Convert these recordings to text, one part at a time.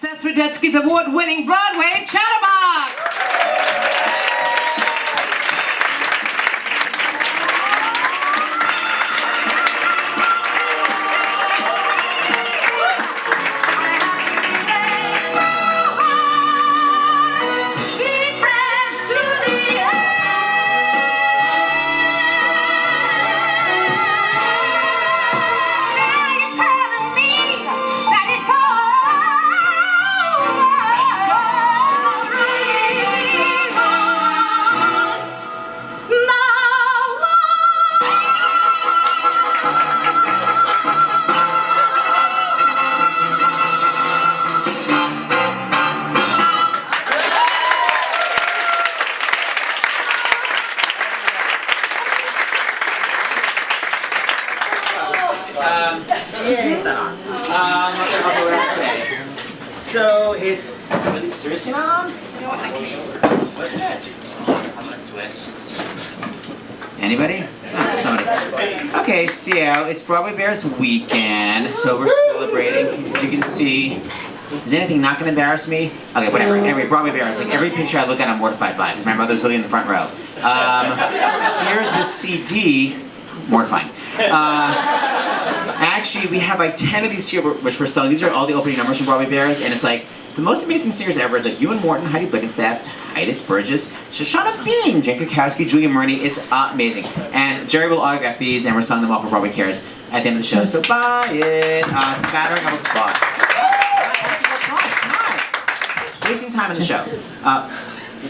Seth award-winning Broadway Chatterbox! So is it really seriously not on? You know what, I can. What's it? I'm gonna switch. Anybody? Oh, somebody. Okay, so yeah, it's Broadway Bears weekend, so we're celebrating. As you can see, is anything not gonna embarrass me? Okay, whatever. Anyway, Broadway Bears, like every picture I look at I'm mortified by, because my mother's sitting in the front row. Here's the CD, mortifying. Actually, we have like 10 of these here, which we're selling. These are all the opening numbers from Broadway Bears, and it's like the most amazing singers ever. It's like Ewan Morton, Heidi Blickenstaff, Titus Burgess, Shoshana Bean, Jen Krakowski, Julia Murney. It's amazing. And Jerry will autograph these, and we're selling them all for Broadway Cares at the end of the show. So buy it. Smattering of applause. Wasting time in the show.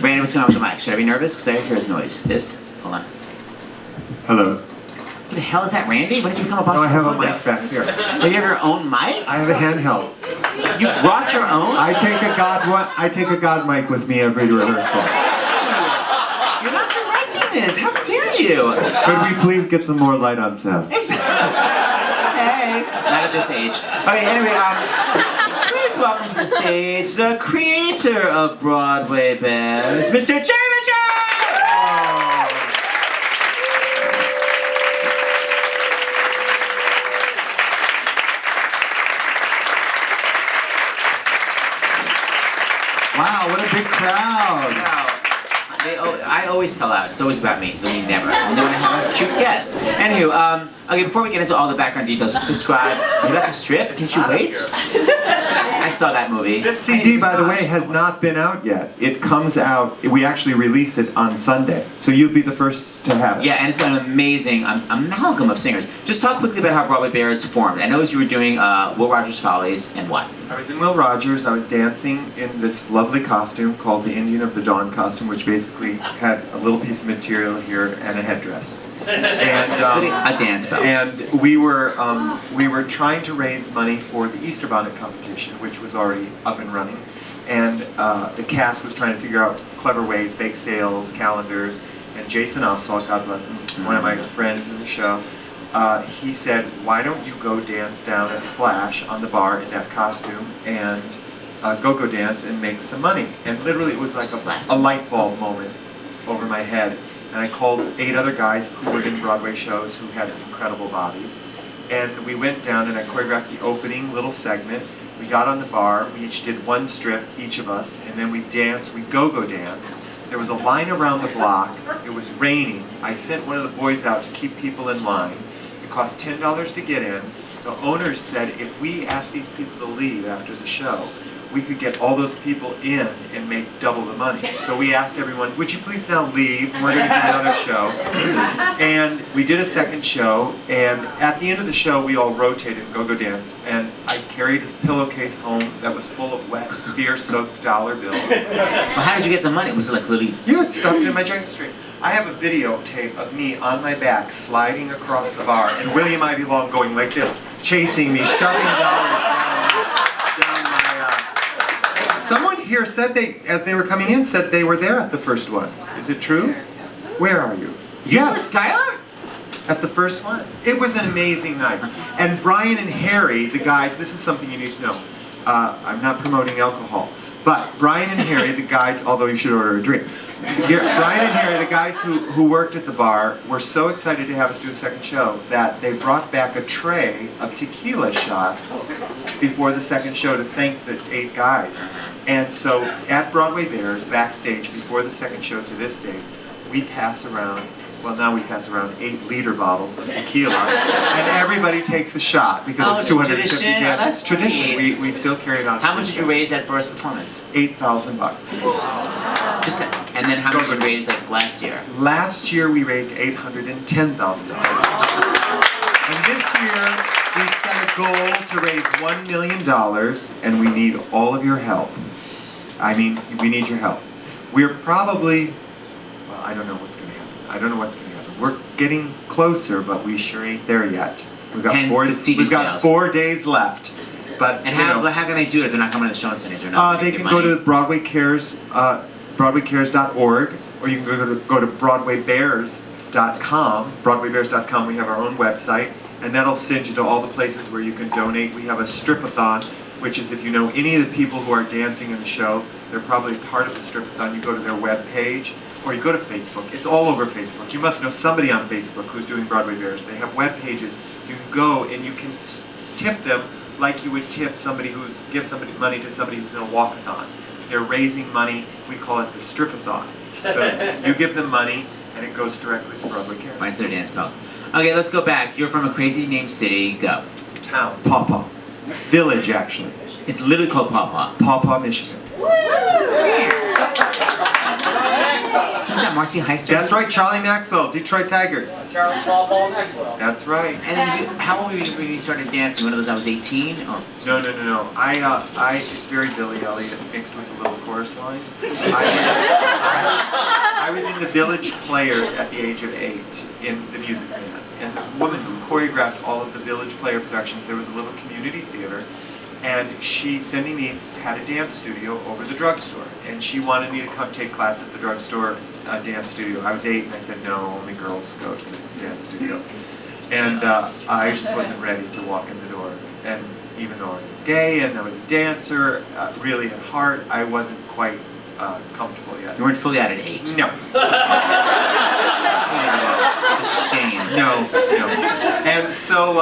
Brandon, what's going on with the mic? Should I be nervous? Because I hear his noise. This? Hold on. Hello. What the hell is that, Randy? When did you become a boss? No, I have a mic back here. Oh, you have your own mic? I have a handheld. You brought your own? I take a God mic with me every rehearsal. You're not directing this. How dare you? Could we please get some more light on Seth? Exactly. Hey, not at this age. Okay, anyway, please welcome to the stage the creator of Broadway Bears, Mr. Jerry Mitchell! Wow, what a big crowd! Wow. I always sell out. It's always about me. Then never. Only when I have a cute guest. Anywho, okay, before we get into all the background details, just describe. You got the strip? Can't you wait? I saw that movie. This CD, by the way, has not been out yet. It comes out, we actually release it on Sunday. So you'll be the first to have it. Yeah, and it's an amazing amalgam of singers. Just talk quickly about how Broadway Bears formed. I know you were doing Will Rogers Follies and what? I was in Will Rogers. I was dancing in this lovely costume called the Indian of the Dawn costume, which basically had a little piece of material here and a headdress. And a dance belt. And we were trying to raise money for the Easter bonnet competition, which was already up and running. And the cast was trying to figure out clever ways, bake sales, calendars. And Jason Opsahl, God bless him, one of my friends in the show, he said, why don't you go dance down at Splash on the bar in that costume and go dance and make some money. And literally it was like a light bulb moment over my head. And I called 8 other guys who were in Broadway shows who had incredible bodies. And we went down and I choreographed the opening little segment. We got on the bar, we each did one strip, each of us, and then we danced, we go danced. There was a line around the block, it was raining. I sent one of the boys out to keep people in line. It cost $10 to get in. The owners said if we asked these people to leave after the show, we could get all those people in and make double the money. So we asked everyone, would you please now leave? We're going to do another show. And we did a second show, and at the end of the show, we all rotated and go danced. And I carried a pillowcase home that was full of wet, beer-soaked dollar bills. Well, how did you get the money? Was it like literally? Yeah, it's stuffed in my jacket string. I have a videotape of me on my back sliding across the bar, and William Ivy Long going like this, chasing me, shoving dollars down my... Someone here said as they were coming in, said they were there at the first one. Is it true? Where are you? Yes, Skylar? At the first one. It was an amazing night. And Brian and Harry, the guys, this is something you need to know. I'm not promoting alcohol, but But Brian and Harry, the guys, although you should order a drink, Brian and Harry, the guys who worked at the bar, were so excited to have us do a second show that they brought back a tray of tequila shots before the second show to thank the 8 guys. And so at Broadway Bears, backstage before the second show to this day, we pass around, well now we pass around 8-liter bottles of tequila, and everybody takes a shot because it's 250 tradition. dances. That's Tradition. sweet. We still carry it on. How much did you raise that first performance? $8,000. And then how much did you raise like last year? Last year we raised $810,000. And this year we set a goal to raise $1 million, and we need all of your help. I mean, we need your help. We're probably, well, I don't know what's going to happen. I don't know what's going to happen. We're getting closer, but we sure ain't there yet. We've got, Hence the CD we've got sales. 4 days left. But, And how can they do it if they're not coming to the show incentives or not? they can go to Broadway Cares, BroadwayCares.org, or you can go to BroadwayBears.com. BroadwayBears.com, we have our own website, and that'll send you to all the places where you can donate. We have a strip-a-thon, which is if you know any of the people who are dancing in the show, they're probably part of the strip-a-thon. You go to their web page, or you go to Facebook. It's all over Facebook. You must know somebody on Facebook who's doing Broadway Bears. They have web pages. You can go and you can tip them like you would tip somebody give somebody money to somebody who's in a walkathon. They're raising money. We call it the strip-a-thon. So you give them money, and it goes directly to Broadway Cares. Right to their dance pals. Okay, let's go back. You're from a crazy named city. Go. Town. Pawpaw. Village, actually. It's literally called Pawpaw. Pawpaw, Michigan. Is that Marcy Heister? That's right, Charlie Maxwell, Detroit Tigers. Charlie Paul Maxwell. That's right. And then how old were you when you started dancing? One of those I was 18? Or No. It's very Billy Elliot mixed with a little chorus line. I was in the Village Players at the age of 8 in the music band. And the woman who choreographed all of the Village Player productions, there was a little community theater, and Cindy Neath had a dance studio over the drugstore. And she wanted me to come take class at the drugstore dance studio. I was 8 and I said, no, only girls go to the dance studio. And I just wasn't ready to walk in the door. And even though I was gay and I was a dancer, really at heart, I wasn't quite comfortable yet. you weren't fully out at 8? No. A shame. No. And so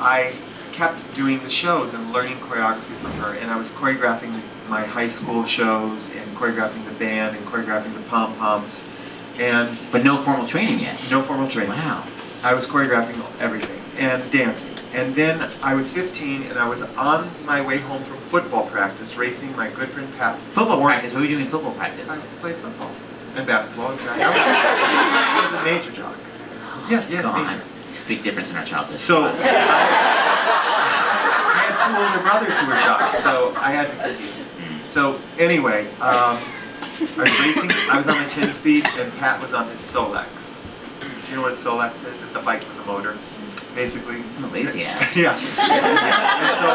I kept doing the shows and learning choreography from her, and I was choreographing my high school shows and choreographing the band and choreographing the pom-poms, and But no formal training yet. no formal training. Wow. I was choreographing everything and dancing. And then I was 15 and I was on my way home from football practice racing my good friend Pat. Football Warren. practice? What were you doing in football practice? I played football and basketball and track. I was a major jock. Yeah, God. major. It's a big difference in our childhood. So I had 2 older brothers who were jocks, so I had to compete. So anyway, I was racing. I was on my 10-speed, and Pat was on his Solex. You know what a Solex is? It's a bike with a motor, basically. I'm a lazy ass. Yeah. And so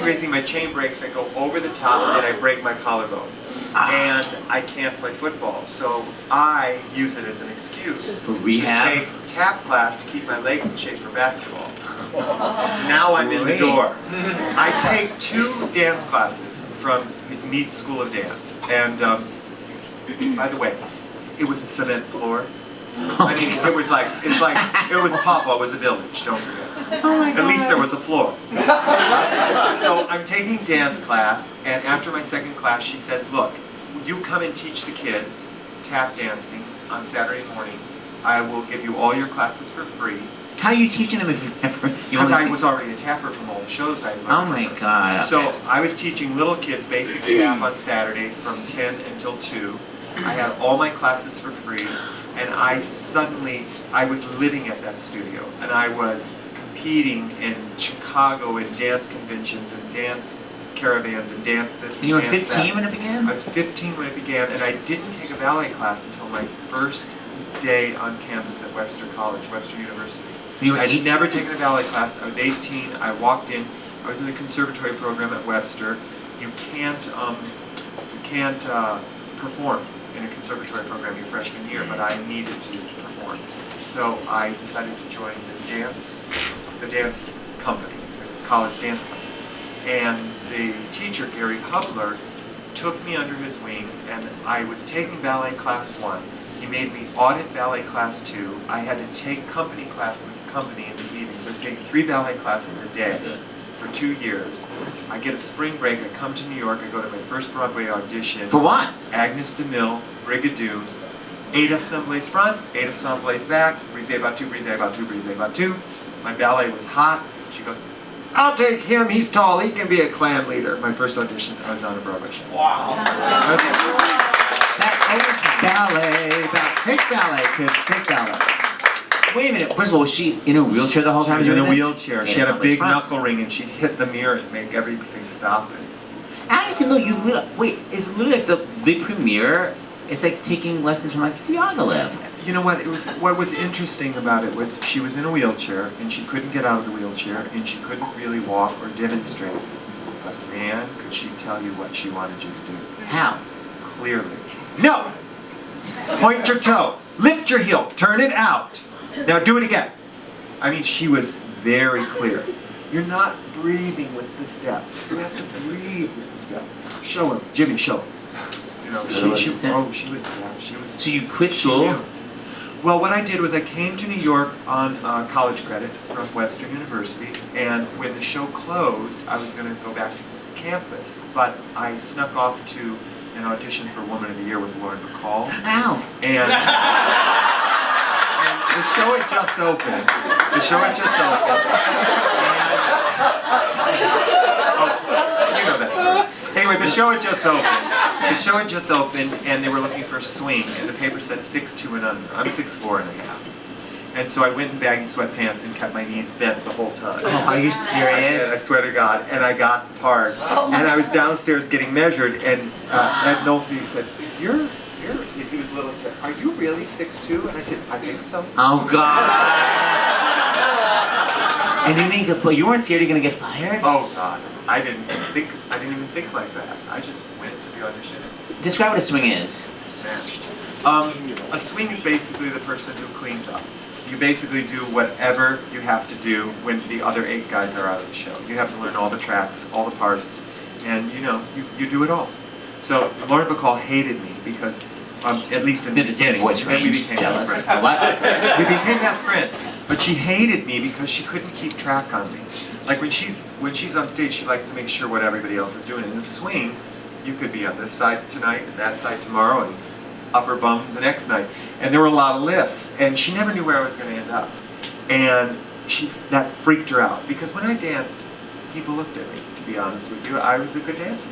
racing. My chain breaks. I go over the top, and I break my collarbone. And I can't play football, so I use it as an excuse For rehab? to take tap class to keep my legs in shape for basketball. Now I'm in the door. I take 2 dance classes from Meath School of Dance, and by the way, it was a cement floor. I mean, it was Pawpaw, it was a village. Don't forget. Oh my God. At least there was a floor. So I'm taking dance class, and after my second class, she says, "Look, you come and teach the kids tap dancing on Saturday mornings. I will give you all your classes for free." How are you teaching them if you've never... Because I was already a tapper from all the shows I learned. Oh my God. So I was teaching little kids basic tap on Saturdays from 10 until 2. I had all my classes for free, and I was living at that studio, and I was competing in Chicago in dance conventions and dance caravans and dance this And you were dance 15 that. when it began? I was 15 when it began, and I didn't take a ballet class until my first day on campus at Webster College, Webster University. You were I'd 18? never taken a ballet class. I was 18. I walked in. I was in the conservatory program at Webster. You can't perform in a conservatory program your freshman year, but I needed to perform. So I decided to join the dance company, the college dance company. And the teacher, Gary Hubler, took me under his wing, and I was taking ballet class 1. He made me audit ballet class 2. I had to take company class with the company in the evening, so I was taking 3 ballet classes a day for 2 years. I get a spring break, I come to New York, I go to my first Broadway audition. For what? Agnes DeMille, Brigadoon, 8 assemblies front, 8 assemblies back, brise battu, brise battu, brise battu. My ballet was hot. She goes, I'll take him, he's tall, he can be a clan leader. My first audition, I was on a Broadway show. Wow. That always ballet, take ballet, kids, take ballet. Wait a minute, first of all, was she in a wheelchair the whole time? She was in a doing this? wheelchair. She had a big knuckle ring and she'd hit the mirror and make everything stop it. Agnes DeMille, you lit up. Wait, it's literally like the premiere. It's like taking lessons from like Diaghilev. You know what? What was interesting about it was she was in a wheelchair and she couldn't get out of the wheelchair and she couldn't really walk or demonstrate. But man, could she tell you what she wanted you to do? How? Clearly. No! Point your toe. Lift your heel. Turn it out. Now do it again. I mean, she was very clear. You're not breathing with the step. You have to breathe with the step. Show him. Jimmy, show him. You know, she was. So you quit school? Well, what I did was I came to New York on college credit from Webster University, and when the show closed, I was going to go back to campus, but I snuck off to an audition for Woman of the Year with Lauren Bacall. Ow. And the show had just opened. The show had just opened. And, you know that story. Anyway, the show had just opened. The show had just opened, and they were looking for a swing, and the paper said 6'2" and under. I'm 6'4" and a half. And so I went in baggy sweatpants and kept my knees bent the whole time. Oh, are you serious? I swear to God. And I got the part. And I was downstairs getting measured, and Ed Nolfi said, he was little, he said, are you really 6'2"? And I said, I think so. Oh, God. And you weren't scared you're going to get fired? Oh, God. I didn't even think like that. I just went to the audition. Describe what a swing is. Smashed. A swing is basically the person who cleans up. You basically do whatever you have to do when the other 8 guys are out of the show. You have to learn all the tracks, all the parts, and you do it all. So Lauren Bacall hated me because, at least in the beginning, voice then we range. became Jealous. best friends. What? We became best friends. But she hated me because she couldn't keep track on me. Like when she's on stage, she likes to make sure what everybody else is doing. In the swing, you could be on this side tonight and that side tomorrow and upper bum the next night. And there were a lot of lifts, and she never knew where I was going to end up. And that freaked her out because when I danced, people looked at me. To be honest with you, I was a good dancer.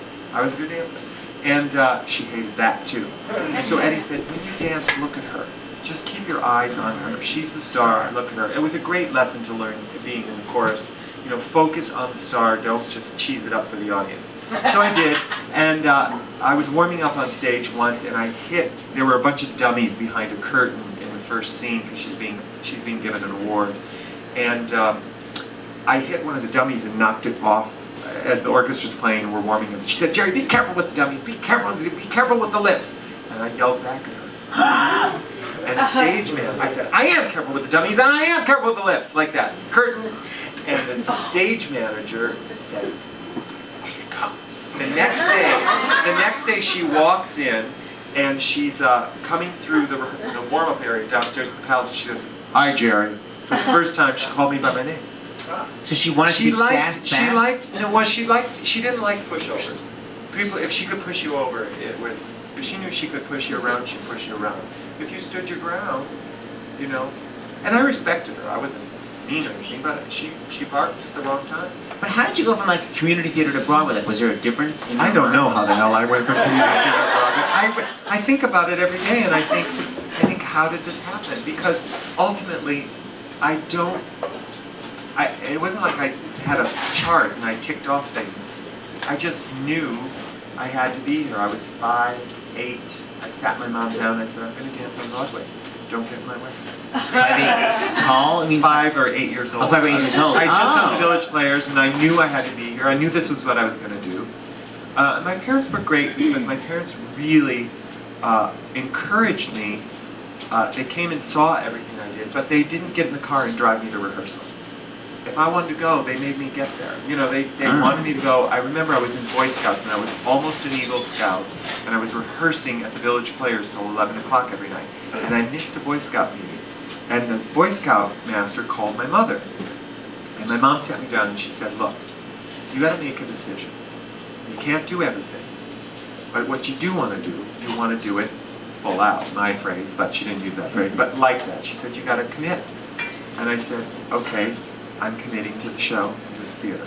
And she hated that too. And so Eddie said, when you dance, look at her. Just keep your eyes on her. She's the star. Look at her. It was a great lesson to learn being in the chorus. You know, focus on the star. Don't just cheese it up for the audience. So I did, and I was warming up on stage once, and there were a bunch of dummies behind a curtain in the first scene because she's being given an award, and I hit one of the dummies and knocked it off as the orchestra's playing and we're warming up. She said, Jerry, be careful with the dummies. Be careful with the lifts. And I yelled back at her. And the stage man, I said, I am careful with the dummies and I am careful with the lifts, like that. Curtain. And the stage manager said, way to go. The next day she walks in and she's coming through the warm-up area downstairs at the Palace. She says, hi, Jerry. For the first time, she called me by my name. So she wanted to be sassed back? She didn't like pushovers. People, if she could push you over, if she knew she could push you around, she'd push you around. If you stood your ground, and I respected her. I wasn't mean or anything, but she barked at the wrong time. But how did you go from like community theater to Broadway? Like, was there a difference? I don't know how the hell I went from community theater to Broadway. I think about it every day, and I think, how did this happen? Because ultimately, it wasn't like I had a chart and I ticked off things. I just knew I had to be here. I was 5, 8. I sat my mom down and I said, I'm going to dance on Broadway. Don't get in my way. Tall? 5 or 8 years old. Oh, 5 or 8 years old. I had just done the Village Players and I knew I had to be here. I knew this was what I was going to do. My parents were great because my parents really encouraged me. They came and saw everything I did, but they didn't get in the car and drive me to rehearsal. if I wanted to go, they made me get there. You know, they wanted me to go. I remember I was in Boy Scouts and I was almost an Eagle Scout, and I was rehearsing at the Village Players till 11 o'clock every night, and I missed a Boy Scout meeting. And the Boy Scout master called my mother, and my mom sat me down and she said, look, you got to make a decision. You can't do everything, but what you do want to do, you want to do it full out, my phrase, but she didn't use that phrase, but like that. She said, you got to commit. And I said, okay, I'm committing to the show and to the theater.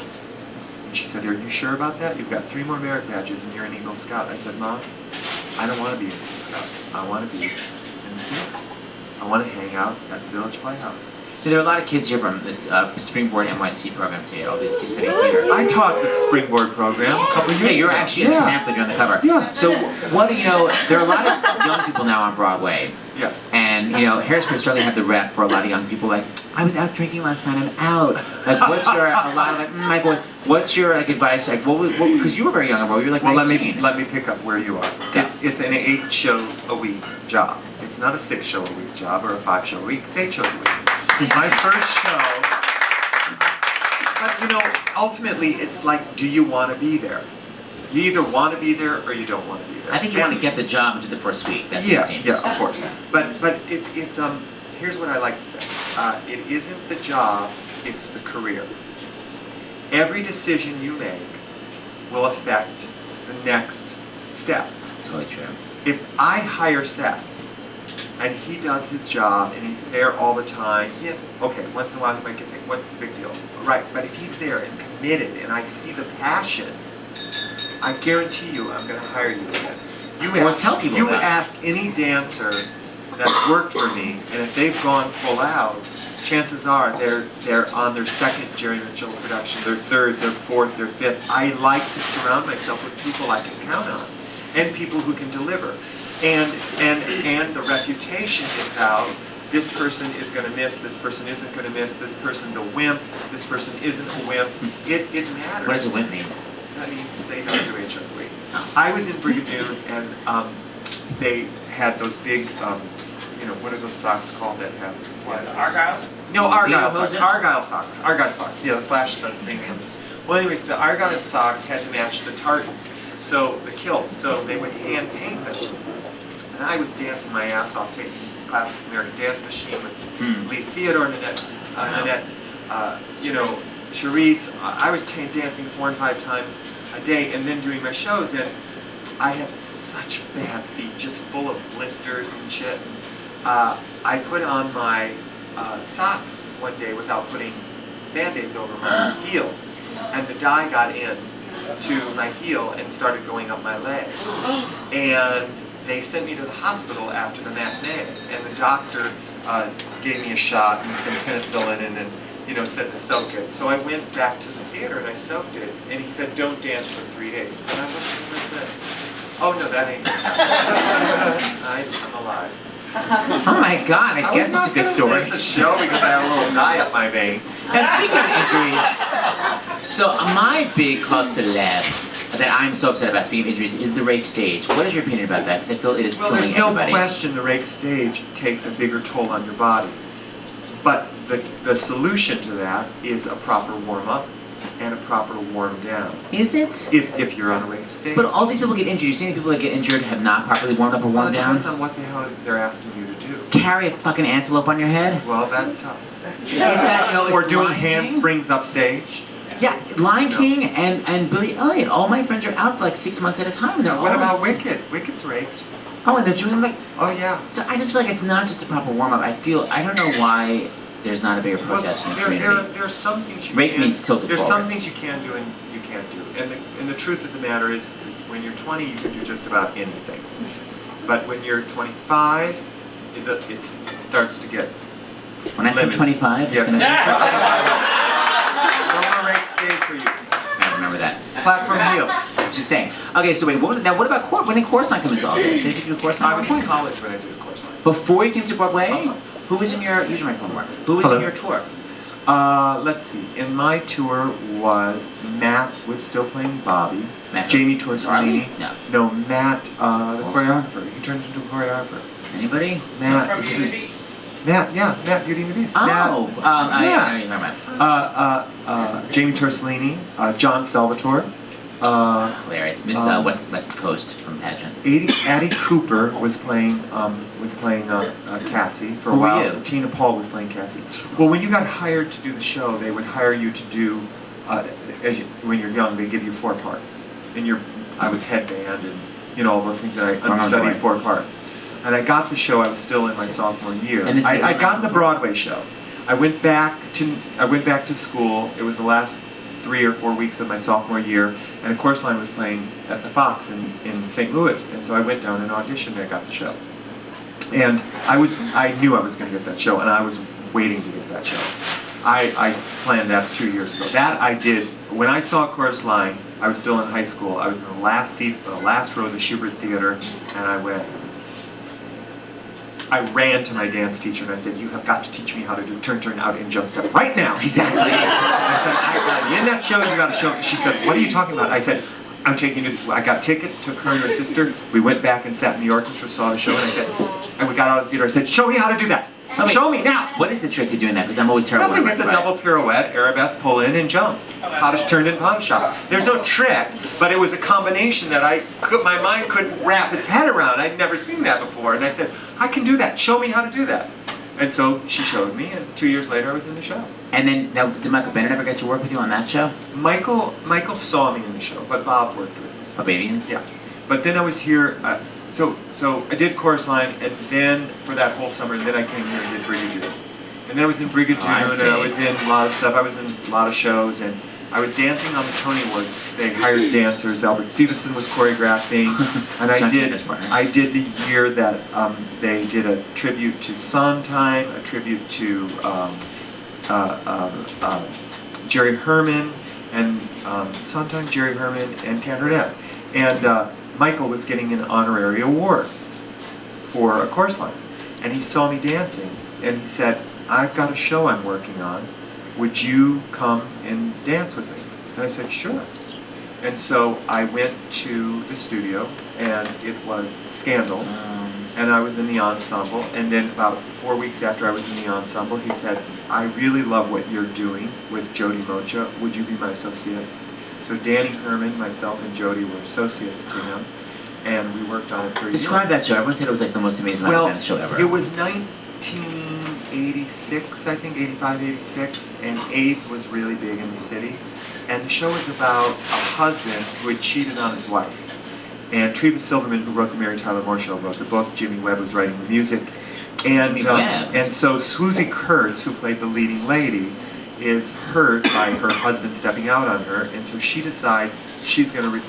And she said, are you sure about that? You've got 3 more merit badges and you're an Eagle Scout. I said, Mom, I don't want to be an Eagle Scout. I want to be in the theater. I want to hang out at the Village Playhouse. There are a lot of kids here from this Springboard NYC program today. All these kids studying theater. I taught with the Springboard program a couple of years ago. Yeah, you're actually in the pamphlet, you're on the cover. Yeah. So what do you know, there are a lot of young people now on Broadway. Yes. And, you know, Harrisburg certainly had the rep for a lot of young people, like, I was out drinking last night, I'm out. Like, what's your, a lot of like, my voice, what's your, like, advice, like, what because you were very young, bro, you were like 19. Let me pick up where you are. Yeah. It's an 8-show-a-week job. It's not a 6-show-a-week job or a 5-show-a-week, it's 8 shows a week. My first show, but you know, ultimately it's like, do you want to be there? You either want to be there or you don't want to be there. I think you want to get the job into the first week, that's Yeah, what it seems. yeah, of course. But it's here's what I like to say. It isn't the job, it's the career. Every decision you make will affect the next step. That's totally true. If I hire Seth, and he does his job, and he's there all the time. Yes, okay, once in a while he might get sick. What's the big deal? Right, but if he's there and committed, and I see the passion, I guarantee you I'm going to hire you again. Tell people You that. ask any dancer that's worked for me, and if they've gone full out, chances are they're on their 2nd Jerry Mitchell production, their 3rd, their 4th, their 5th. I like to surround myself with people I can count on, and people who can deliver. And the reputation gets out. This person is going to miss. This person isn't going to miss. This person's a wimp. This person isn't a wimp. It matters. What does a wimp mean? That means they don't do HSW. I was in Brigadoon and they had those big, you know, what are those socks called that have what? Argyle? No, Argyle socks. Leo Argyle socks. Argyle socks. Yeah, the flash thing comes. Well, anyways, the Argyle socks had to match the tartan, so the kilt. So they would hand paint them. And I was dancing my ass off, taking classic American Dance Machine with Lee Theodore, Nanette, you know, Charisse. I was dancing 4 and 5 times a day, and then doing my shows, and I had such bad feet, just full of blisters and shit. I put on my socks one day without putting Band-Aids over my heels, and the dye got in to my heel and started going up my leg. And they sent me to the hospital after the matinee, and the doctor gave me a shot and some penicillin and then, you know, said to soak it. So I went back to the theater and I soaked it, and he said, don't dance for 3 days. And I looked at him and said, oh no, that ain't I'm alive. Oh my God, I guess it's a good story. It's a show because I have a little dye up my vein. Now speaking of injuries, so my big cause célèbre that I'm so upset about, speaking of injuries, is the rake stage. What is your opinion about that? Because I feel it is killing everybody. Well, there's no question the rake stage takes a bigger toll on your body. But the solution to that is a proper warm-up and a proper warm-down. Is it? If you're on a rake stage. But all these people get injured. You've seen people that get injured have not properly warmed up or Well, it warmed down? depends on what the hell they're asking you to do. Carry a fucking antelope on your head? Well, that's tough. Is that, you know, Or it's doing Lion King? handsprings upstage. Yeah, Lion King and Billy Elliot. All my friends are out for like 6 months at a time. And they're What all about Wicked? Wicked's raked. Oh, and they're doing like... Oh, yeah. So I just feel like it's not just a proper warm-up. I don't know why there's not a bigger protest in the community. There are some things you Rake can... means tilted There's forward. some things you can do and you can't do. And the truth of the matter is, when you're 20, you can do just about anything. But when you're 25, it starts to get When I turn 25, Yes. it's gonna... No more rake stage for you. I remember that. Platform heels. Just saying. Okay, so wait, what about when did chorus line come into all this? Did you do chorus line? I was in college when I did a course line. Before you came to Broadway? Who was in your, use your microphone more. Who was Hello. in your tour? Let's see. In my tour was Matt was still playing Bobby. Matt Jamie Charlie? Torsolini. No. No, Matt, the Walter? choreographer. He turned into a choreographer. Anybody? Matt. From is Beauty he- Beast. Matt, Beauty and the Beast. Oh, Matt, I know you're talking about. Jamie Torcellini, John Salvatore, Hilarious. Miss West Coast from pageant. Addie Cooper was playing Cassie for a Who were while. you? Tina Paul was playing Cassie. Well, when you got hired to do the show, they would hire you to do when you're young. They give you 4 parts. I was headband and all those things that I understudied 4 parts. And I got the show. I was still in my sophomore year. And I got the Broadway show. I went back to school. It was the last 3 or 4 weeks of my sophomore year, and a chorus line was playing at the Fox in St. Louis, and so I went down and auditioned and I got the show. And I knew I was going to get that show, and I was waiting to get that show. I planned that 2 years ago. That I did. When I saw Chorus Line, I was still in high school. I was in the last seat, the last row of the Schubert Theater, and I ran to my dance teacher and I said, "You have got to teach me how to do turn, out, and jump step right now." Exactly. I said, "I'm in that show, you got to show." She said, "What are you talking about?" I said, "I'm taking you." I got tickets, took her and her sister. We went back and sat in the orchestra, saw the show, and I said, and we got out of the theater. I said, "Show me how to do that. Show me now." What is the trick to doing that? Because I'm always terrible. Nothing. It's a double pirouette, arabesque, pull in, and jump. Potash turned in, potash shop. There's no trick, but it was a combination that my mind couldn't wrap its head around. I'd never seen that before, and I said, "I can do that. Show me how to do that." And so she showed me, and 2 years later, I was in the show. And then, now, did Michael Bennett ever get to work with you on that show? Michael saw me in the show, but Bob worked with me. Oh, baby? Yeah. But then I was here. So I did Chorus Line, and then for that whole summer, and then I came here and did Brigadoon. And then I was in Brigadoon, and I was in a lot of stuff. I was in a lot of shows, and I was dancing on the Tony Awards. They hired dancers. Albert Stevenson was choreographing, and I did the year that they did a tribute to Sondheim, a tribute to Jerry Herman, and Sondheim, Jerry Herman, and Ken Burnett. And Michael was getting an honorary award for a chorus line, and he saw me dancing, and he said, "I've got a show I'm working on. Would you come and dance with me?" And I said, "Sure." And so I went to the studio, and it was Scandal, and I was in the ensemble. And then about 4 weeks after I was in the ensemble, he said, "I really love what you're doing with Jody Mocha. Would you be my associate?" So Danny Herman, myself, and Jody were associates to him, and we worked on it for a year. Describe that show. Everyone said it was like the most amazing Michael Bennett show ever. It was 1986, I think, 85, 86, and AIDS was really big in the city. And the show was about a husband who had cheated on his wife. And Treva Silverman, who wrote the Mary Tyler Moore Show, wrote the book. Jimmy Webb was writing the music. And so Swoosie Kurtz, who played the leading lady, is hurt by her husband stepping out on her, and so she decides she's going to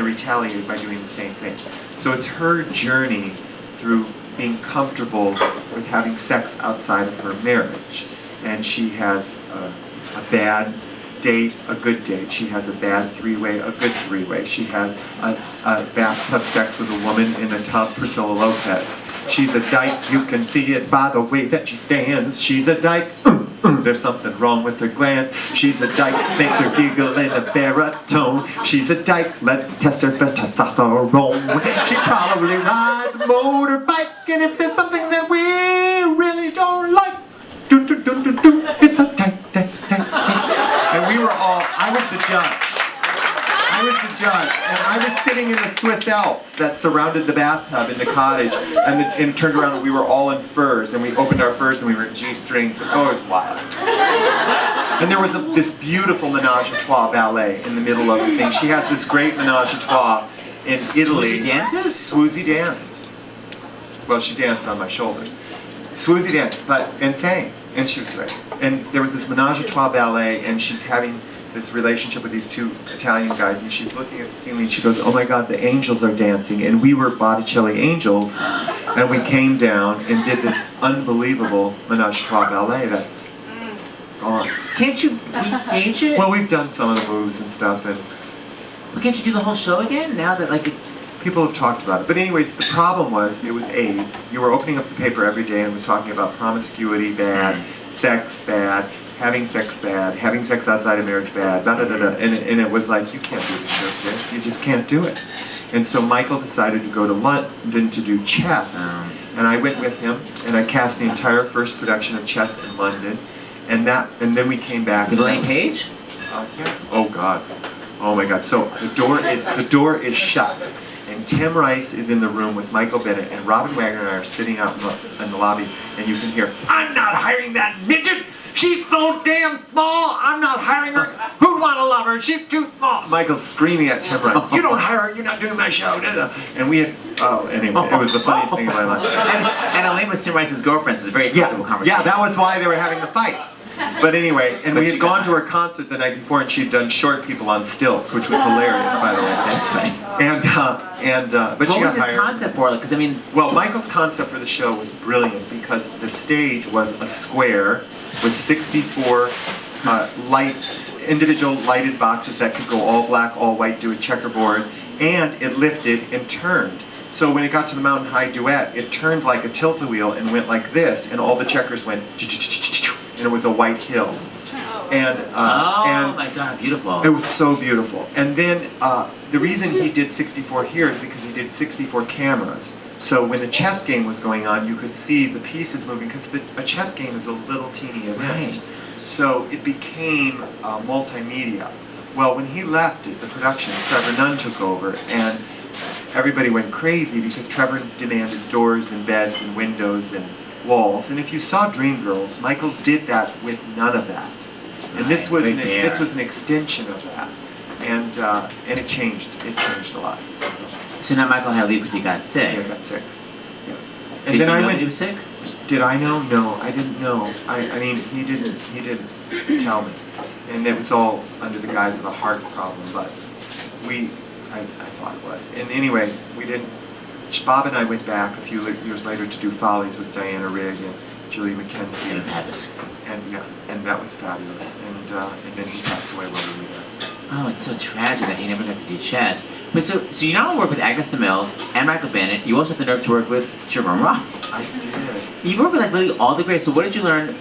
retaliate by doing the same thing. So it's her journey through being comfortable with having sex outside of her marriage. And she has a bad date, a good date. She has a bad three-way, a good three-way. She has a bathtub sex with a woman in a tub, Priscilla Lopez. She's a dyke, you can see it by the way that she stands. She's a dyke, there's something wrong with her glands. She's a dyke, makes her giggle in a baritone. She's a dyke, let's test her for testosterone. She probably rides a motorbike, and if there's something that we really don't like, it's a dyke. And we were all, I was the judge, and I was sitting in the Swiss Alps that surrounded the bathtub in the cottage, and turned around and we were all in furs, and we opened our furs and we were in G-strings, and oh, it was wild. And there was this beautiful menage a trois ballet in the middle of the thing. She has this great menage a trois in Italy. Swoosie dances? Swoosie danced. Well, she danced on my shoulders. Swoosie danced, and sang, and she was great. And there was this menage a trois ballet, and she's having this relationship with these two Italian guys, and she's looking at the ceiling, and she goes, "Oh my God, the angels are dancing," and we were Botticelli angels, and we came down and did this unbelievable menage a trois ballet that's gone. Can't you restage it? Well, we've done some of the moves and stuff, and well, can't you do the whole show again now that it's... People have talked about it. But anyways, the problem was, it was AIDS. You were opening up the paper every day and it was talking about promiscuity bad, sex bad, having sex outside of marriage bad, and it was like, you can't do this show today. You just can't do it. And so Michael decided to go to London to do chess. And I went with him, and I cast the entire first production of Chess in London, and then we came back. With Elaine Page? Yeah. Oh God. Oh my God. So the door is shut, and Tim Rice is in the room with Michael Bennett, and Robin Wagner and I are sitting out in the lobby, and you can hear, "I'm not hiring that midget. She's so damn small. I'm not hiring her. Who'd want to love her? She's too small." Michael's screaming at Tim Rice, "You don't hire her. You're not doing my show." And we had, anyway, it was the funniest thing in my life. And Elaine was Tim Rice's girlfriend, so it was a very comfortable conversation. Yeah, that was why they were having the fight. But anyway, and we had gone to her concert the night before, and she'd done Short People on Stilts, which was hilarious, by the way. That's funny. But what she was got his hired. concept for? Because I mean, Well, Michael's concept for the show was brilliant because the stage was a square with 64 individual lighted boxes that could go all black, all white, do a checkerboard, and it lifted and turned. So when it got to the Mountain High Duet, it turned like a tilt-a-wheel and went like this, and all the checkers went, and it was a white hill. And my God, beautiful. it was so beautiful. And then the reason he did 64 here is because he did 64 cameras. So when the chess game was going on, you could see the pieces moving, because a chess game is a little teeny event. Right. So it became multimedia. Well, when he left the production, Trevor Nunn took over, and everybody went crazy because Trevor demanded doors and beds and windows and walls. And if you saw Dreamgirls, Michael did that with none of that. And this was an extension of that. And it changed. It changed a lot. So now Michael had to leave because he got sick. Yeah, I got sick. Yeah. And Did then you I know went. that he was sick? Did I know? No, I didn't know. I mean, he didn't tell me, and it was all under the guise of a heart problem. But I thought it was. And anyway, we didn't. Bob and I went back a few years later to do Follies with Diana Rigg and Julie McKenzie. And Pappas. And that was fabulous. And then he passed away while we were there. Oh, it's so tragic that he never got to do chess. But so you not only work with Agnes DeMille and Michael Bennett, you also have the nerve to work with Jerome Robbins. I did. You worked with like literally all the greats. So what did you learn?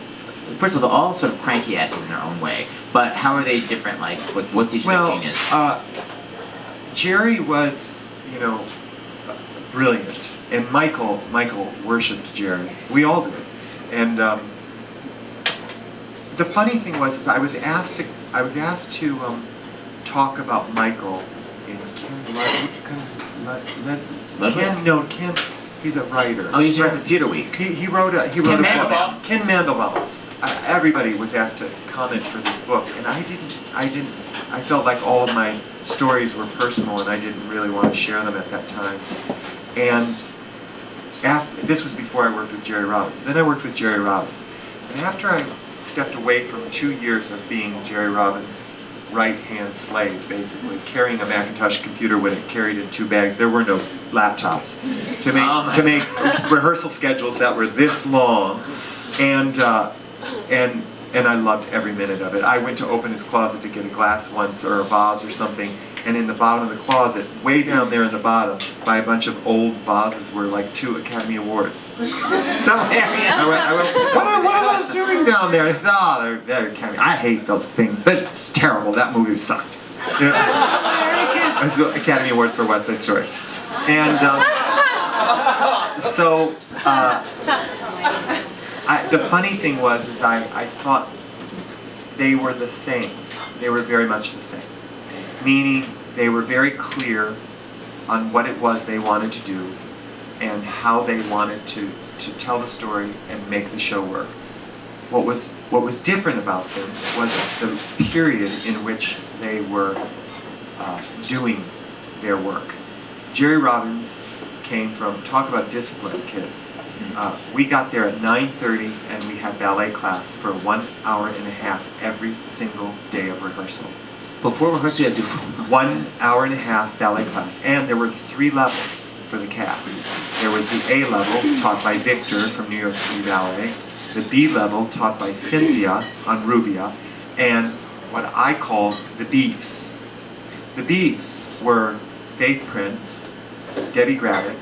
First of all, they're all sort of cranky asses in their own way. But how are they different? Like, what's each of their genius? Jerry was, brilliant, and Michael worshipped Jerry. We all did. And the funny thing was, I was asked to talk about Michael in Ken. He's a writer. Oh, he's here for Theater Week. He wrote a Ken book. Mandelbaum. Ken Mandelbaum. Everybody was asked to comment for this book, and I didn't. I felt like all of my stories were personal, and I didn't really want to share them at that time. And this was before I worked with Jerry Robbins. Then I worked with Jerry Robbins, and after I stepped away from 2 years of being Jerry Robbins' right-hand slave, basically carrying a Macintosh computer when it carried in 2 bags. There were no laptops to make rehearsal schedules that were this long, and I loved every minute of it. I went to open his closet to get a glass once, or a vase or something, and in the bottom of the closet, way down there in the bottom, by a bunch of old vases, were like 2 Academy Awards. So hilarious. I went, what are those doing down there? And he said, they're Academy. I hate those things. That's terrible. That movie sucked. That's hilarious. Academy Awards for West Side Story. And the funny thing was, is I thought they were the same. They were very much the same. Meaning, they were very clear on what it was they wanted to do and how they wanted to tell the story and make the show work. What was different about them was the period in which they were doing their work. Jerry Robbins came from, talk about discipline, kids. We got there at 9:30 and we had ballet class for 1 hour and a half every single day of rehearsal. Before rehearsal, you have to do 1 hour and a half ballet class, and there were 3 levels for the cast. There was the A level, taught by Victor from New York City Ballet, the B level, taught by Cynthia on Rubia, and what I called the Beefs. The Beefs were Faith Prince, Debbie Gravitt,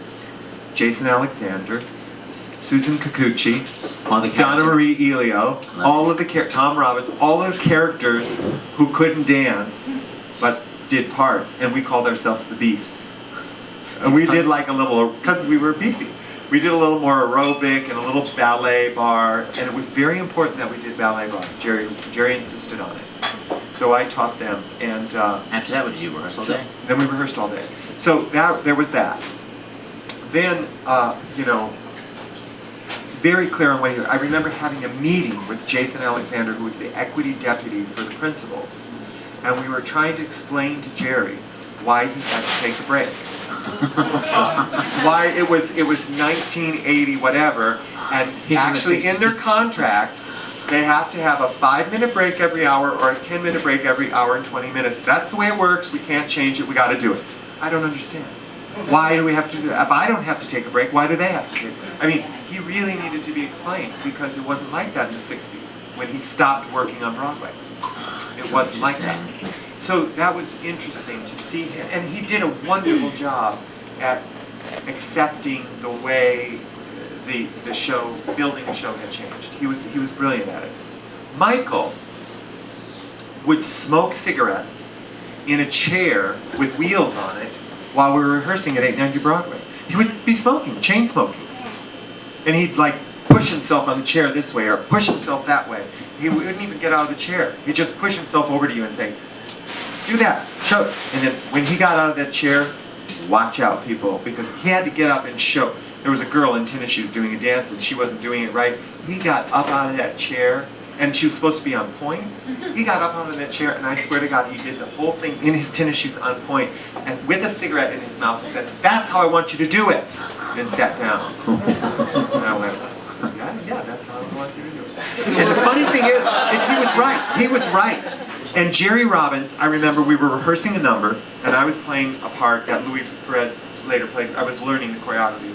Jason Alexander, Susan Kikuchi, Donna Marie Elio, all of the Tom Robbins, all of the characters who couldn't dance but did parts, and we called ourselves the Beefs. And we did like a little, because we were beefy. we did a little more aerobic and a little ballet bar, and it was very important that we did ballet bar. Jerry insisted on it. So I taught them, and After that, what did you do, rehearsal day? then we rehearsed all day. So there was that. Then, you know, very clear on what he, I remember having a meeting with Jason Alexander, who was the equity deputy for the principals, and we were trying to explain to Jerry why he had to take a break. Why it was 1980 whatever, and actually in their contracts they have to have a 5-minute break every hour or a 10-minute break every hour and 20 minutes. That's the way it works. We can't change it. We got to do it. I don't understand. Why do we have to do that? If I don't have to take a break, why do they have to take a break? I mean, he really needed to be explained because it wasn't like that in the 60s when he stopped working on Broadway. It wasn't like that. So that was interesting to see him, and he did a wonderful job at accepting the way the show, building the show had changed. He was brilliant at it. Michael would smoke cigarettes in a chair with wheels on it while we were rehearsing at 890 Broadway. He would be smoking, chain smoking. And he'd like push himself on the chair this way or push himself that way. He wouldn't even get out of the chair. He'd just push himself over to you and say, do that, show it. And then when he got out of that chair, watch out people, because he had to get up and show. There was a girl in tennis shoes doing a dance and she wasn't doing it right. He got up out of that chair, and she was supposed to be on point. He got up out of that chair, and I swear to God, he did the whole thing in his tennis shoes on point, and with a cigarette in his mouth, and said, "That's how I want you to do it," and sat down. And I went, yeah, that's how he wants you to do it. And the funny thing is he was right. He was right. And Jerry Robbins, I remember we were rehearsing a number, and I was playing a part that Louis Perez later played. I was learning the choreography.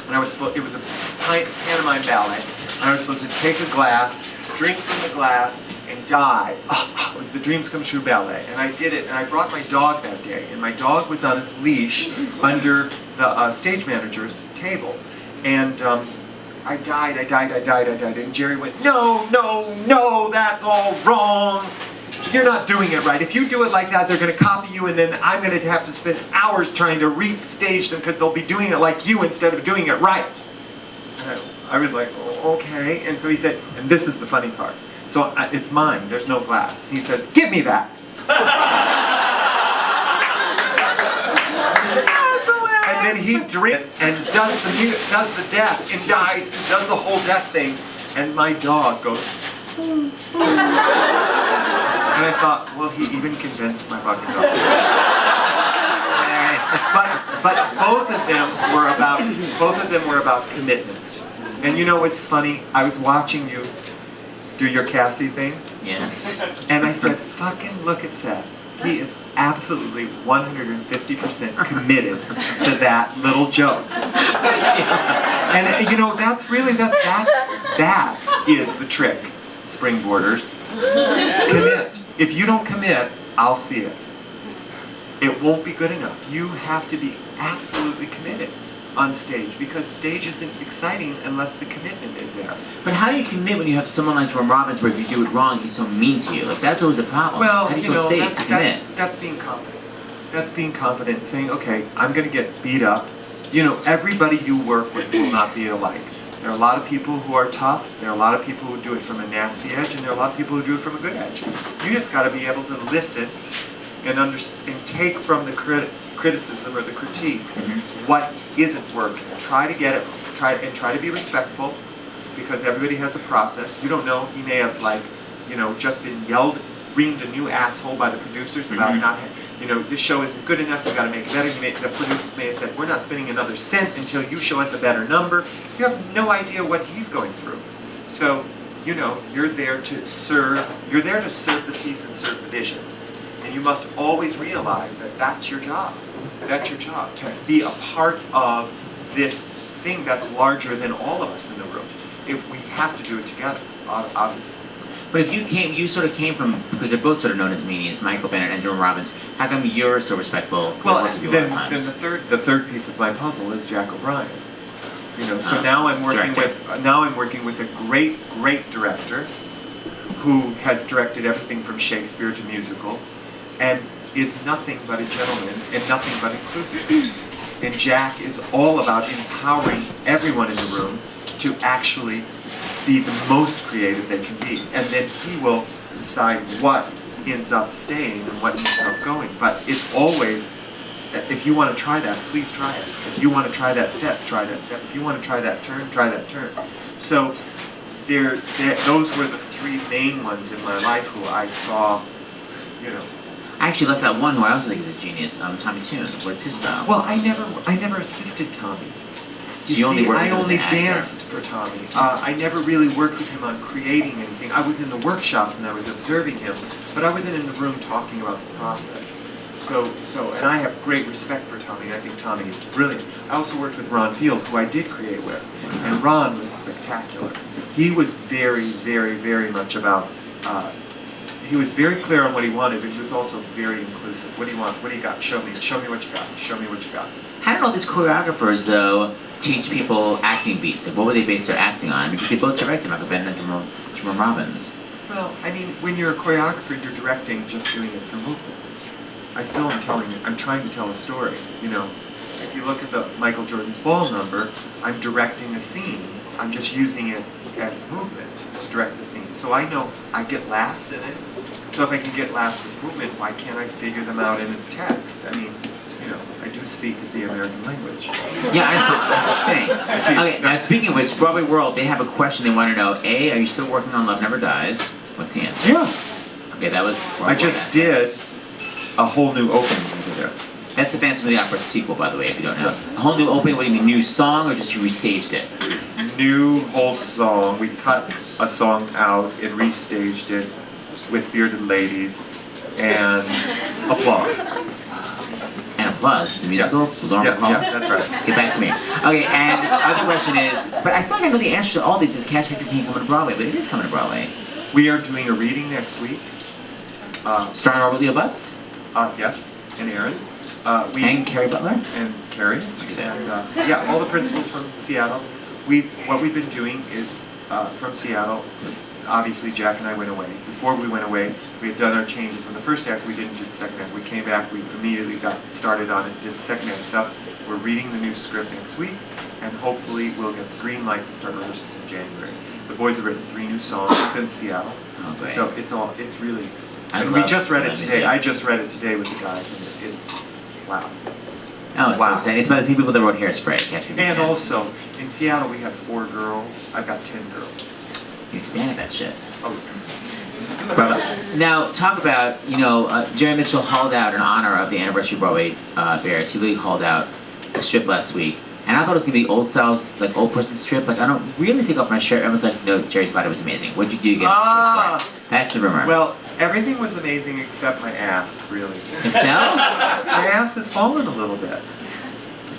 And it was a pantomime ballet, and I was supposed to take a glass, drink from the glass, and die. It was the Dreams Come True ballet. And I did it, and I brought my dog that day, and my dog was on his leash under the stage manager's table. And I died, and Jerry went, no, that's all wrong. You're not doing it right. If you do it like that, they're going to copy you, and then I'm going to have to spend hours trying to restage them because they'll be doing it like you instead of doing it right. And I was like, oh, okay. And so he said, and this is the funny part. So it's mine. There's no glass. He says, give me that. And then he drinks and does the death and dies and does the whole death thing. And my dog goes, and I thought, well, he even convinced my fucking dog. But both of them were about commitment. And you know what's funny? I was watching you do your Cassie thing. Yes. And I said, fucking look at Seth. He is absolutely 150% committed to that little joke. And you know, that's really that is the trick, springboarders. Commit. If you don't commit, I'll see it. It won't be good enough. You have to be absolutely committed on stage, because stage isn't exciting unless the commitment is there. But how do you commit when you have someone like Jerome Robbins, where if you do it wrong, he's so mean to you? Like, that's always the problem. Well, how do you feel safe to commit? That's being confident. That's being confident, saying, okay, I'm going to get beat up. You know, everybody you work with will not be alike. There are a lot of people who are tough. There are a lot of people who do it from a nasty edge, and there are a lot of people who do it from a good edge. You just got to be able to listen and take from the criticism or the critique what isn't working. Try to get it. Try to be respectful, because everybody has a process. You don't know. He may have just been reamed a new asshole by the producers about not. This show isn't good enough, you got to make it better. The producers may have said, we're not spending another cent until you show us a better number. You have no idea what he's going through. So, you're there to serve. You're there to serve the piece and serve the vision. And you must always realize that that's your job. That's your job, to be a part of this thing that's larger than all of us in the room. If we have to do it together, obviously. But if you sort of came from, because they're both sort of known as meanies, Michael Bennett and Jerome Robbins, how come you're so respectful? Well, then the third piece of my puzzle is Jack O'Brien. So now I'm working with a great director who has directed everything from Shakespeare to musicals, and is nothing but a gentleman and nothing but inclusive. And Jack is all about empowering everyone in the room to actually be the most creative they can be. And then he will decide what ends up staying and what ends up going. But it's always, if you want to try that, please try it. If you want to try that step, try that step. If you want to try that turn, try that turn. So those were the three main ones in my life who I saw, you know. I actually left out one who I also think is a genius, Tommy Tune. What's his style? Well, I never assisted Tommy. You only worked I with him as only an actor. danced for Tommy. I never really worked with him on creating anything. I was in the workshops and I was observing him, but I wasn't in the room talking about the process. And I have great respect for Tommy. I think Tommy is brilliant. I also worked with Ron Field, who I did create with, and Ron was spectacular. He was very, very, very much about. He was very clear on what he wanted, but he was also very inclusive. What do you want? What do you got? Show me. Show me what you got. Show me what you got. How did all these choreographers, though, teach people acting beats? Like, what would they base their acting on? Because they both directed Michael Bennett and Jamal Robbins. Well, I mean, when you're a choreographer, you're directing just doing it through movement. I still am telling it. I'm trying to tell a story. You know, if you look at the Michael Jordan's Ball number, I'm directing a scene. I'm just using it as movement to direct the scene. So I know I get laughs in it. So if I can get laughs with movement, why can't I figure them out in a text? I mean, you know, I do speak the American language. Yeah, I'm just saying. Okay, now speaking of which, BroadwayWorld, they have a question they want to know. A, are you still working on Love Never Dies? What's the answer? Yeah. Okay, that was Broadway I just answer. did a whole new opening over there. That's the Phantom of the Opera sequel, by the way, if you don't know. Yes. A whole new opening, what do you mean, new song, or just you restaged it? New whole song. We cut a song out and restaged it with bearded ladies and applause. And applause, the musical, Lauren Yeah, Bacall? yeah, that's right. Get back to me. Okay, and the other question is, but I feel like I know the answer to all these is Catch Me If You Can coming to Broadway, but it is coming to Broadway. We are doing a reading next week. Starring Robert Leo Butts? Yes, and Aaron. And Carrie Butler? And Carrie. Look at that. And yeah, all the principals from Seattle. What we've been doing is from Seattle. Obviously, Jack and I went away. Before we went away, we had done our changes on the first act. We didn't do the second act. We came back. We immediately got started on it. Did the second act stuff. We're reading the new script next week, and hopefully we'll get the green light to start rehearsals in January. The boys have written 3 new songs since Seattle, Oh, great. so it's really. I And we love just read it that today. music. I just read it today with the guys, and it's wow. Oh, it's so Wow. exciting. It's by the same people that wrote Hairspray, Catch Me If You And Can. also, in Seattle we had 4 girls. I've got 10 girls. You expanded that shit. Oh, Bravo. Now, talk about, you know, Jerry Mitchell hauled out in honor of the anniversary of Broadway Bears. He really hauled out a strip last week. And I thought it was going to be old styles, like old person strip. Like, I don't really take off my shirt. Everyone's like, no, Jerry's body was amazing. What'd you do to get the strip for it? That's the rumor. well, everything was amazing except my ass, really. It fell? My ass has fallen a little bit.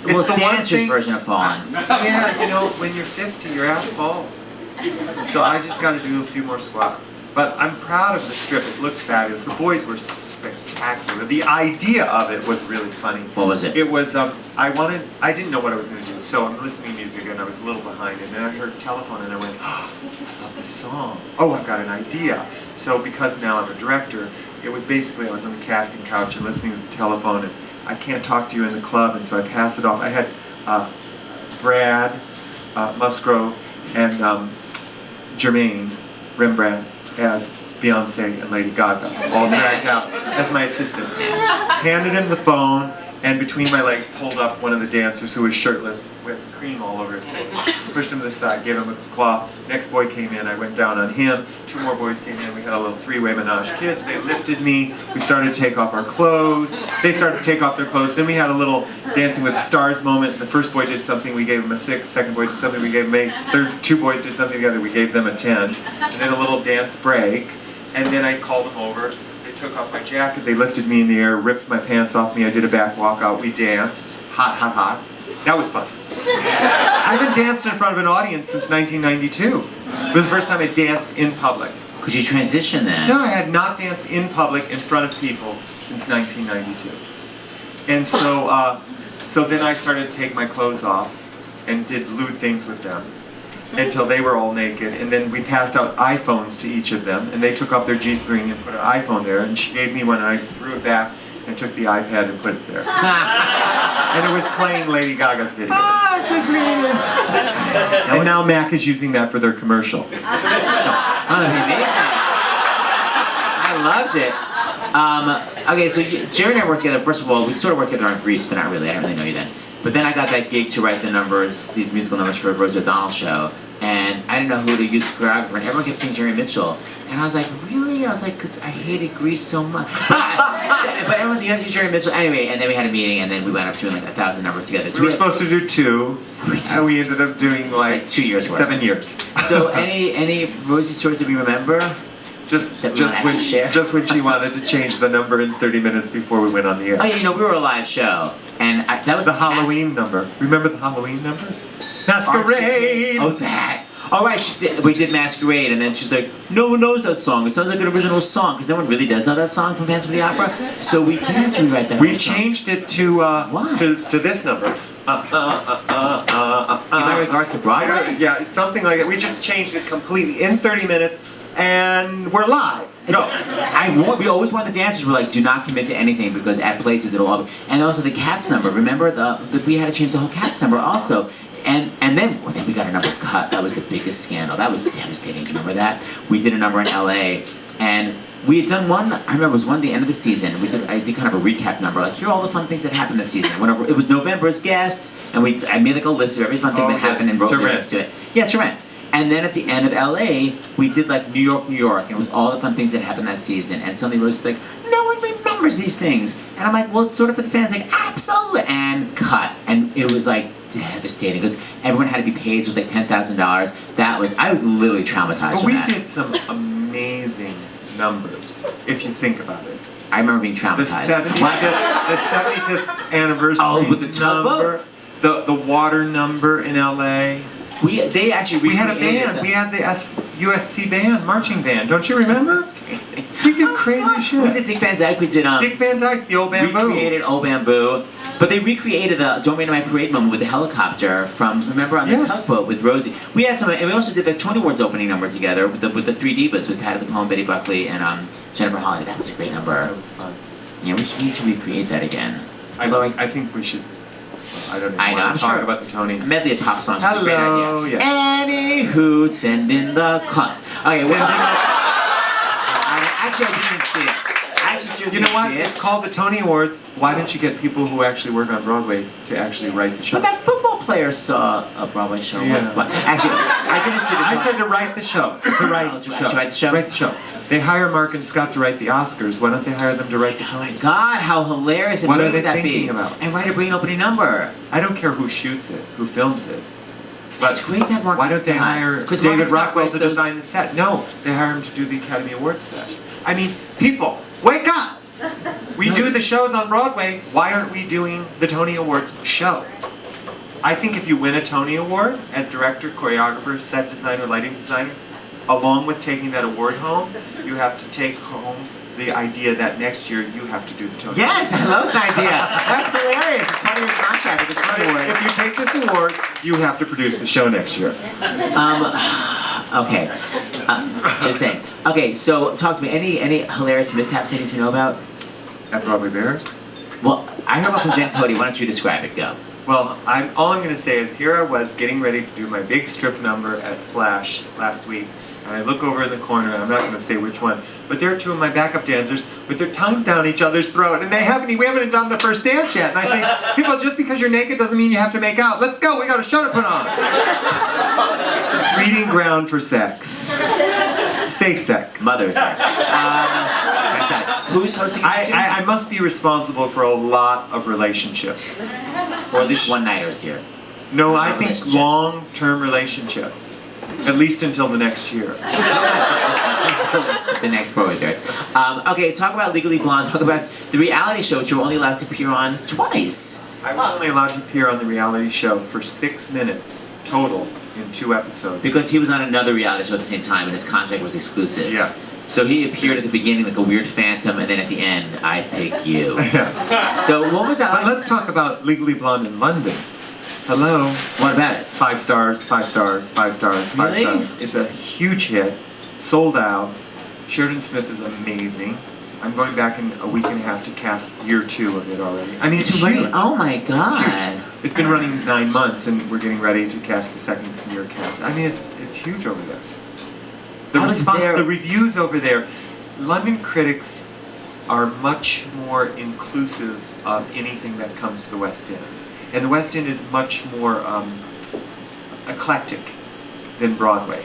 Well, It's the one dancer's thing- version of Fallen. Yeah, you know, when you're 50, your ass falls. So I just got to do a few more squats. But I'm proud of the strip. It looked fabulous. The boys were spectacular. The idea of it was really funny. What was it? It was, I didn't know what I was going to do. So I'm listening to music and I was a little behind. And then I heard telephone and I went, oh, I love this song. Oh, I've got an idea. So because now I'm a director, it was basically I was on the casting couch and listening to the telephone and I can't talk to you in the club. And so I passed it off. I had Brad Musgrove and Jermaine Rembrandt as Beyonce and Lady Gaga, all dragged out as my assistants. Handed him the phone, and between my legs pulled up one of the dancers who was shirtless with cream all over his face. Pushed him to the side, gave him a cloth. Next boy came in, I went down on him. 2 more boys came in, we had a little 3-way menage kiss. They lifted me, we started to take off our clothes. They started to take off their clothes. Then we had a little Dancing with the Stars moment. The first boy did something, we gave him a 6. Second boy did something, we gave him 8. Third 2 boys did something together, we gave them a 10. And then a little dance break. And then I called them over. They took off my jacket, they lifted me in the air, ripped my pants off me, I did a back walkout, we danced. Hot, hot, hot. That was fun. I haven't danced in front of an audience since 1992. It was the first time I danced in public. Could you transition then? No, I had not danced in public in front of people since 1992. And so, so then I started to take my clothes off and did lewd things with them until they were all naked. And then we passed out iPhones to each of them, and they took off their G-string and put an iPhone there, and she gave me one, and I threw it back and took the iPad and put it there. And it was playing Lady Gaga's video. Oh, it's so creative. And now Mac is using that for their commercial. Oh, that'd be amazing. I loved it. Okay, so Jerry and I worked together. First of all, we sort of worked together on Grease, but not really. I didn't really know you then. But then I got that gig to write the numbers, these musical numbers for Rosie O'Donnell show, and I didn't know who to use choreographer, and everyone kept saying Jerry Mitchell. And I was like, really? I was like, because I hated Grease so much. But everyone was like, you have to use Jerry Mitchell. Anyway, and then we had a meeting, and then we wound up doing like 1,000 numbers together. We were supposed to do 2, and we ended up doing like 2 years worth. 7 years. So any Rosie stories that we remember? Just when she wanted to change the number in 30 minutes before we went on the air. Oh yeah, you know, we were a live show, and that was the Halloween number. Remember the Halloween number? Masquerade! Oh, that. All right, we did Masquerade, and then she's like, no one knows that song. It sounds like an original song, because no one really does know that song from Phantom of the Opera. So we did have to rewrite that. We changed it to this number. In regard to Broadway? Yeah, something like that. We just changed it completely in 30 minutes, and we're live. Go. We always warned the dancers, were like, do not commit to anything, because at places it'll all be. And also the Cats number. Remember, we had to change the whole Cats number also. And then we got a number cut. That was the biggest scandal. That was devastating. Do you remember that? We did a number in LA, and we had done one. I remember it was one at the end of the season. I did kind of a recap number, like here are all the fun things that happened this season. I went over. It was November's guests, and I made like a list of every fun thing that happened and wrote lyrics to it. Yeah, to rent. And then at the end of LA, we did like New York, and it was all the fun things that happened that season. And suddenly Rose was like, no one remembers these things. And I'm like, well, it's sort of for the fans, like, absolutely. And cut. And it was like devastating because everyone had to be paid. It was like $10,000. I was literally traumatized. But we did some amazing numbers, if you think about it. I remember being traumatized. The 75th anniversary with the number, the water number in LA. They actually we had a band. We had the USC band, marching band. Don't you remember? That's crazy. We did crazy shit. We did Dick Van Dyke. We did Dick Van Dyke, the old bamboo. Recreated Old Bamboo, but they recreated the "Don't Rain on My Parade" moment with the helicopter from remember on the tugboat with Rosie. We had some, and we also did the Tony Awards opening number together with the three divas with Patty the Poem, Betty Buckley, and Jennifer Holliday. That was a great number. That was fun. Yeah, we need to recreate that again. I think we should. I don't know. I'm talk sure about the Tonys. A medley of pop songs is a great Hello, idea. yes. Anywho, send in the clock. Okay, well, actually, I didn't even see it. You know what? It's called the Tony Awards. Why don't you get people who actually work on Broadway to actually write the show? But that football player saw a Broadway show. Yeah. Actually, I didn't see the show. I said to write the show. To write the show. Write the show? Write the show. They hire Mark and Scott to write the Oscars. Why don't they hire them to write the Tonys? Oh my God, how hilarious and what great are they would that thinking be? about? And write a brilliant opening number. I don't care who shoots it, who films it. But it's great to have Mark why and don't they Scott. hire Because David Rockwell to design the set? No, they hire him to do the Academy Awards set. I mean, people, wake up! We do the shows on Broadway. Why aren't we doing the Tony Awards show? I think if you win a Tony Award as director, choreographer, set designer, lighting designer, along with taking that award home, you have to take home the idea that next year you have to do the Tony Yes, Award. I love that idea. That's hilarious. It's part of your contract with the Tony Award. If you take this award, you have to produce the show next year. Okay. Just saying. Okay, so talk to me. Any hilarious mishaps I need to know about? At Broadway Bears? Well, I heard about from Jen Cody. Why don't you describe it? Go. Well, all I'm going to say is here I was getting ready to do my big strip number at Splash last week, and I look over in the corner, and I'm not going to say which one, but there are two of my backup dancers with their tongues down each other's throat, and we haven't done the first dance yet. And I think, people, just because you're naked doesn't mean you have to make out. Let's go, we got a show to put on. It's a breeding ground for sex. Safe sex. Mother's Day. Who's hosting this year? I must be responsible for a lot of relationships. Or at least one-nighters here. No, I think long-term relationships. At least until the next year. The next Broadway Bears. Okay, talk about Legally Blonde. Talk about the reality show which you're only allowed to appear on twice. I was only allowed to appear on the reality show for 6 minutes total in 2 episodes. Because he was on another reality show at the same time and his contract was exclusive. Yes. So he appeared at the beginning like a weird phantom and then at the end, I pick you. Yes. So what was that But like? let's talk about Legally Blonde in London. Hello. What about it? 5 stars, 5 stars, 5 stars, 5 Really? stars. It's a huge hit. Sold out. Sheridan Smith is amazing. I'm going back in a week and a half to cast year 2 of it already. I mean, it's running. huge. Oh my It's God! huge. It's been running 9 months, and we're getting ready to cast the second year cast. I mean, it's huge over there. The reviews over there, London critics are much more inclusive of anything that comes to the West End, and the West End is much more eclectic than Broadway.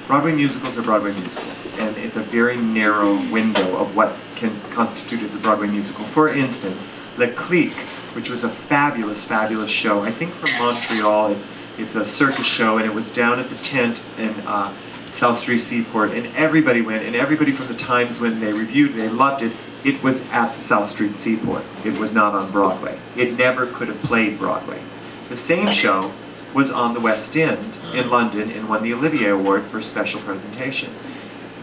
Broadway musicals are Broadway musicals, and it's a very narrow window of what can constitute as a Broadway musical. For instance, Le Clique, which was a fabulous, fabulous show, I think from Montreal. It's a circus show, and it was down at the tent in South Street Seaport, and everybody went, and everybody from the Times when they reviewed, they loved it. It was at the South Street Seaport. It was not on Broadway. It never could have played Broadway. The same show was on the West End in London and won the Olivier Award for a special presentation.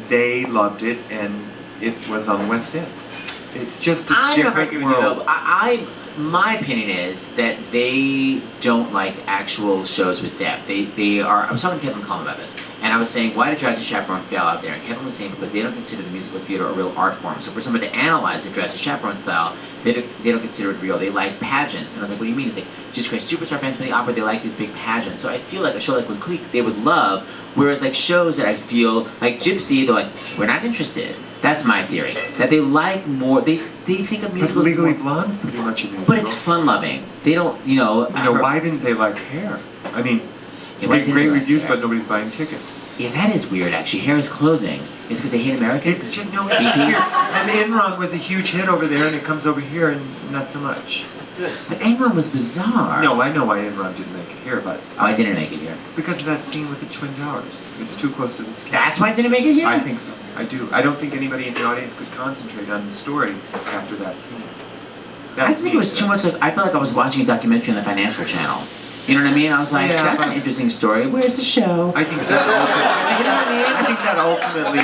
They loved it, and it was on the West End. It's just a different world. My opinion is that they don't like actual shows with depth. They are. I was talking to Kevin McCollum about this, and I was saying, why did Drowsy Chaperone fail out there? And Kevin was saying because they don't consider the musical theater a real art form. So for someone to analyze the Drowsy Chaperone style, they don't consider it real. They like pageants. And I was like, what do you mean? It's like, just create superstar fans from the opera, they like these big pageants. So I feel like a show like Le Clique, they would love, whereas like shows that I feel, like Gypsy, they're like, we're not interested. That's my theory. That they like more, they think of musicals. Legally Blonde's pretty much a musical. But it's fun-loving. They don't, why didn't they like Hair? I mean, great reviews, but nobody's buying tickets. Yeah, that is weird, actually. Hair is closing. It's because they hate Americans? It's just weird. And Enron was a huge hit over there, and it comes over here, and not so much. But Enron was bizarre. No, I know why Enron didn't make it here, but... Oh, I didn't make it here. Because of that scene with the Twin Towers. It's too close to the scale. That's why I didn't make it here? I think so. I do. I don't think anybody in the audience could concentrate on the story after that scene. I think it was too much like... I felt like I was watching a documentary on the Financial Channel. You know what I mean? I was like, that's an interesting story. Where's the show? I think that ultimately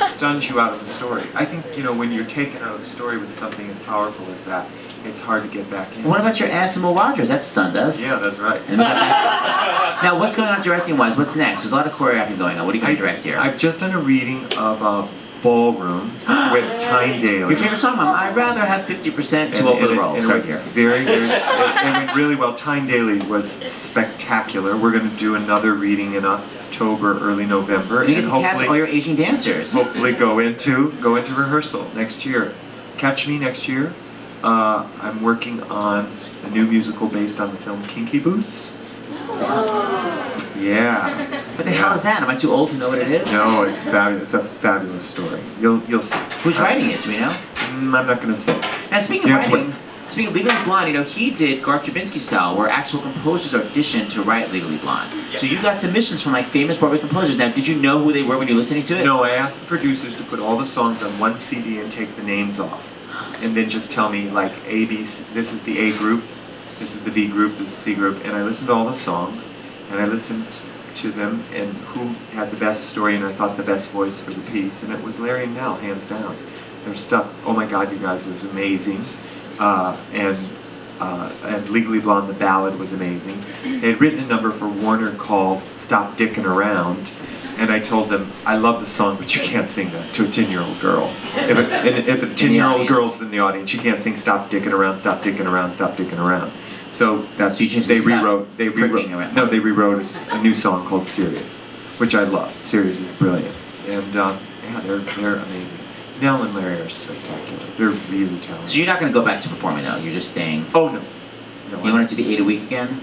stuns you out of the story. I think, when you're taken out of the story with something as powerful as that, it's hard to get back in. What about your Asimov Rogers? That stunned us. Yeah, that's right. Now, what's going on directing-wise? What's next? There's a lot of choreography going on. What are you going to direct here? I've just done a reading of Ballroom with Tyne Daly. Your favorite song, Mom? I'd rather have 50% to over the role. And it was very, very, it went really well. Tyne Daly was spectacular. We're going to do another reading in October, early November. And you get to cast all your aging dancers. Hopefully go into rehearsal next year. Catch me next year. I'm working on a new musical based on the film Kinky Boots. Yeah. What the hell is that? Am I too old to know what it is? No, it's fabulous. It's a fabulous story. You'll see. Who's writing it? Do we know? I'm not going to say. Now, speaking of writing, speaking of Legally Blonde, he did Garth Drabinsky style, where actual composers auditioned to write Legally Blonde. Yes. So you got submissions from famous Broadway composers. Now, did you know who they were when you were listening to it? No, I asked the producers to put all the songs on one CD and take the names off, and then just tell me A, B, C, this is the A group, this is the B group, this is the C group, and I listened to all the songs, and I listened to them and who had the best story and I thought the best voice for the piece, and it was Larry and Nell, hands down. Their stuff, oh my God, you guys, was amazing, and Legally Blonde, the ballad, was amazing. They had written a number for Warner called Stop Dickin' Around, and I told them, I love the song, but you can't sing that to a 10-year-old girl. If a 10-year-old girl's in the audience, you can't sing Stop Dickin' Around, Stop Dickin' Around, Stop Dickin' Around. So that's they rewrote a new song called Serious, which I love. Serious is brilliant, and they're amazing. Nell and Larry are spectacular. They're really talented. So you're not going to go back to performing though. You're just staying. Oh no. You want to do the 8 a week again?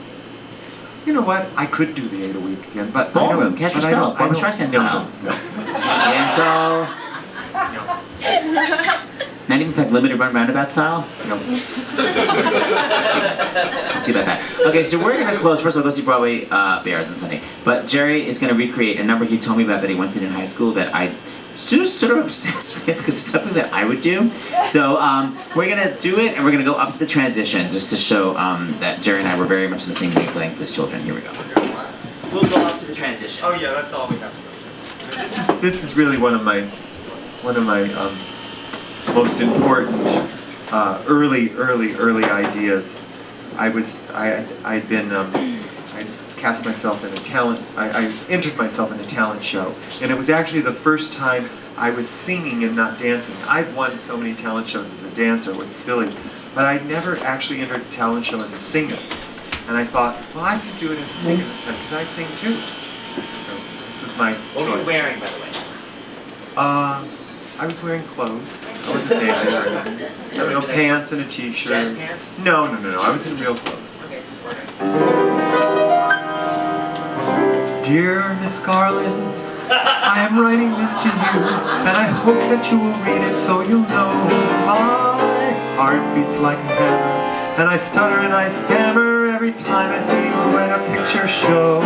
You know what? I could do the 8 a week again, but Ballroom, catch yourself, Barbra Streisand style. No. Not even limited run roundabout style? No. We'll see about that. Okay, so we're going to close. First of all, go see Broadway Bears on Sunday. But Jerry is going to recreate a number he told me about that he once did in high school that I sort of obsessed with because it's something that I would do. So we're going to do it, and we're going to go up to the transition just to show that Jerry and I were very much in the same wavelength as children. Here we go. We'll go up to the transition. Oh yeah, that's all we have to go to. This is really one of my most important early ideas. I cast myself in a talent. I entered myself in a talent show, and it was actually the first time I was singing and not dancing. I'd won so many talent shows as a dancer, it was silly. But I'd never actually entered a talent show as a singer. And I thought, well, I can do it as a singer this time, because I sing too. So this was my choice. What were you wearing, by the way? I was wearing clothes. I wasn't dancing or anything. No pants and a t-shirt. Jazz pants? No. I was in real clothes. Okay, just wondering. Dear Miss Garland, I am writing this to you, and I hope that you will read it so you'll know my heart beats like a hammer, and I stutter and I stammer every time I see you in a picture show.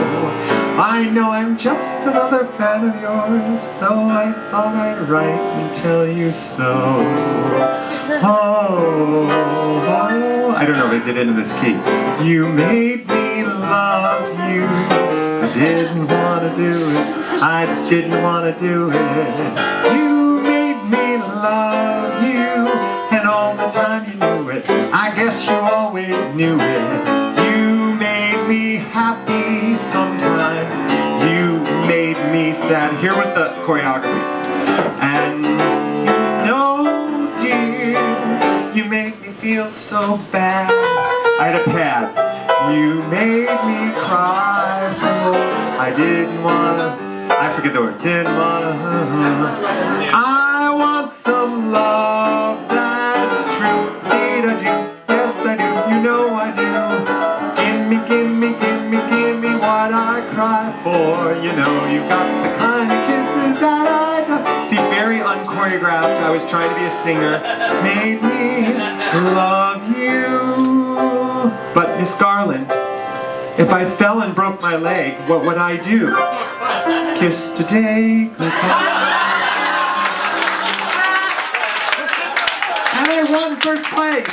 I know I'm just another fan of yours, so I thought I'd write and tell you so. Oh, I don't know if I did it in this key. You made me love you. I didn't want to do it. I didn't want to do it. You made me love you, and all the time you knew it. I guess you always knew it. You made me happy sometimes. You made me sad. Here was the choreography. And you know, dear, you made me feel so bad. I had a pad. You made me cry for. I didn't wanna. I forget the words. Didn't wanna. I want some love that's true. Did I do? Yes I do. You know I do. Give me what I cry for. You know you got the kind of kisses that I do. See, very unchoreographed. I was trying to be a singer. Made me love you. But Miss Garland, if I fell and broke my leg, what would I do? Kiss today, goodbye. And I won first place.